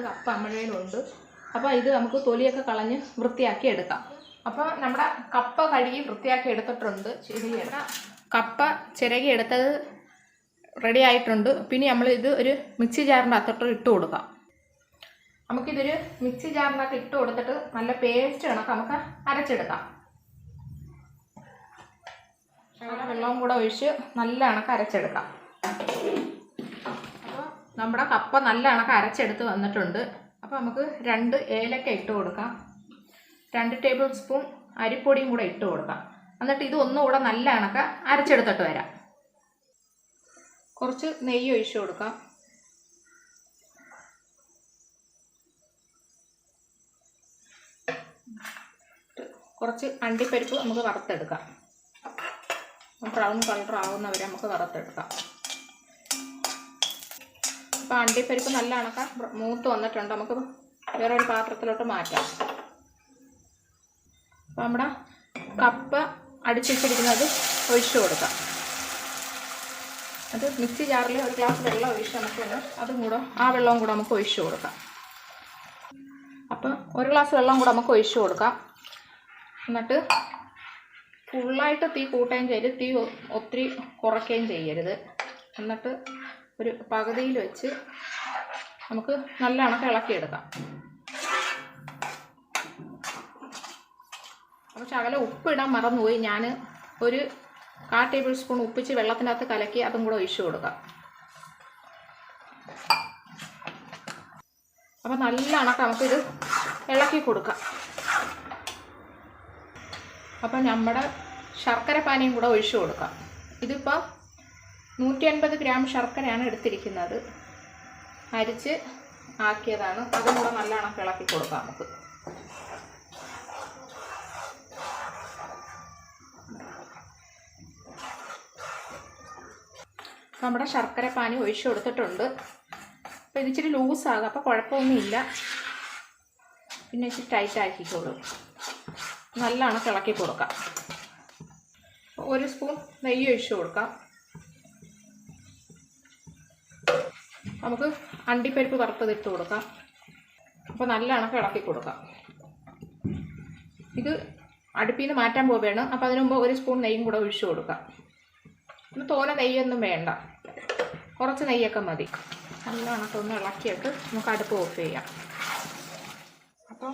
കപ്പ നമ്മുടെ കയ്യിലുണ്ട്. അപ്പോൾ ഇത് നമുക്ക് തൊലിയൊക്കെ കളഞ്ഞ് വൃത്തിയാക്കി എടുക്കാം. അപ്പോൾ നമ്മുടെ കപ്പ കഴുകി വൃത്തിയാക്കി എടുത്തിട്ടുണ്ട്. ശരിയാണ്, കപ്പ ചിരകി എടുത്തത് റെഡി ആയിട്ടുണ്ട്. പിന്നെ നമ്മൾ ഇത് ഒരു മിക്സി ജാറിൻ്റെ അകത്തോട്ട് ഇട്ട് കൊടുക്കാം. നമുക്കിതൊരു മിക്സി ജാറിനകത്ത് ഇട്ട് കൊടുത്തിട്ട് നല്ല പേസ്റ്റ് കണക്ക് നമുക്ക് അരച്ചെടുക്കാം. വെള്ളവും കൂടെ ഒഴിച്ച് നല്ല കണക്ക് അരച്ചെടുക്കാം. അപ്പോൾ നമ്മുടെ കപ്പ നല്ല കണക്ക് അരച്ചെടുത്ത് വന്നിട്ടുണ്ട്. അപ്പോൾ നമുക്ക് 2 ഏലക്ക ഇട്ട് കൊടുക്കാം. 2 ടേബിൾ സ്പൂൺ അരിപ്പൊടിയും കൂടെ ഇട്ട് കൊടുക്കാം. എന്നിട്ട് ഇത് ഒന്നുകൂടെ നല്ല കണക്ക് അരച്ചെടുത്തിട്ട് വരാം. കുറച്ച് നെയ്യ് ഒഴിച്ച് കൊടുക്കാം. കുറച്ച് അണ്ടിപ്പരിപ്പ് നമുക്ക് വറുത്തെടുക്കാം. ബ്രൗൺ കളർ ആവുന്നവരെ നമുക്ക് വറുത്തെടുക്കാം. അപ്പോൾ അണ്ടിപ്പരിപ്പ് നല്ല കണക്ക് മൂത്ത് വന്നിട്ടുണ്ട്. നമുക്ക് വേറൊരു പാത്രത്തിലോട്ട് മാറ്റാം. അപ്പോൾ നമ്മുടെ കപ്പ അടിച്ചിട്ടിരിക്കുന്നത് ഒഴിച്ചു കൊടുക്കാം. അത് മിക്സി ജാറിൽ ഒരു ഗ്ലാസ് വെള്ളം ഒഴിച്ച് നമുക്കൊന്ന് അതും കൂടെ ആ വെള്ളവും കൂടെ നമുക്ക് ഒഴിച്ചു കൊടുക്കാം. അപ്പോൾ ഒരു ഗ്ലാസ് വെള്ളം കൂടെ നമുക്ക് ഒഴിച്ചു കൊടുക്കാം. എന്നിട്ട് ഫുള്ളായിട്ട് തീ കൂട്ടുകയും ചെയ്യരുത്, തീ ഒത്തിരി കുറയ്ക്കുകയും ചെയ്യരുത്. എന്നിട്ട് ഒരു പകുതിയിൽ വെച്ച് നമുക്ക് നല്ല കണക്ക് ഇളക്കിയെടുക്കാം. അപ്പോൾ ശകലം ഉപ്പിടാൻ മറന്നുപോയി. ഞാൻ ഒരു 1/4 ടേബിൾ സ്പൂൺ ഉപ്പിച്ച് വെള്ളത്തിനകത്ത് കലക്കി അതും കൂടെ ഒഴിച്ചു കൊടുക്കാം. അപ്പോൾ നല്ല കണക്ക് നമുക്കിത് ഇളക്കി കൊടുക്കാം. അപ്പം നമ്മുടെ ശർക്കര പാനിയും കൂടെ ഒഴിച്ചു കൊടുക്കാം. ഇതിപ്പോൾ 150 ഗ്രാം ശർക്കരയാണ് എടുത്തിരിക്കുന്നത്. അരിച്ച് ആക്കിയതാണ്. അതും കൂടെ നല്ല കണക്ക് ഇളക്കി കൊടുക്കാം നമുക്ക്. നമ്മുടെ ശർക്കര പാനി ഒഴിച്ചു കൊടുത്തിട്ടുണ്ട്. അപ്പോൾ ഇത് ഇച്ചിരി ലൂസാകും, അപ്പോൾ കുഴപ്പമൊന്നുമില്ല. പിന്നെ ഇച്ചിരി ടൈറ്റ് ആക്കിക്കോളൂ. നല്ല കണക്ക് ഇളക്കി കൊടുക്കാം. 1 സ്പൂൺ നെയ്യ് ഒഴിച്ചു കൊടുക്കാം. നമുക്ക് അണ്ടിപ്പരിപ്പ് വറുത്തതിട്ട് കൊടുക്കാം. അപ്പോൾ നല്ല കണക്ക് ഇളക്കി കൊടുക്കാം. ഇത് അടുപ്പിൽ നിന്ന് മാറ്റാൻ പോവുകയാണ്. അപ്പോൾ അതിന് മുമ്പ് 1 സ്പൂൺ നെയ്യും കൂടെ ഒഴിച്ചു കൊടുക്കാം. ഒന്ന് തോനെ നെയ്യൊന്നും വേണ്ട, കുറച്ച് നെയ്യൊക്കെ മതി. നല്ല കണക്കൊന്ന് ഇളക്കിയിട്ട് നമുക്ക് അടുപ്പ് ഓഫ് ചെയ്യാം. അപ്പം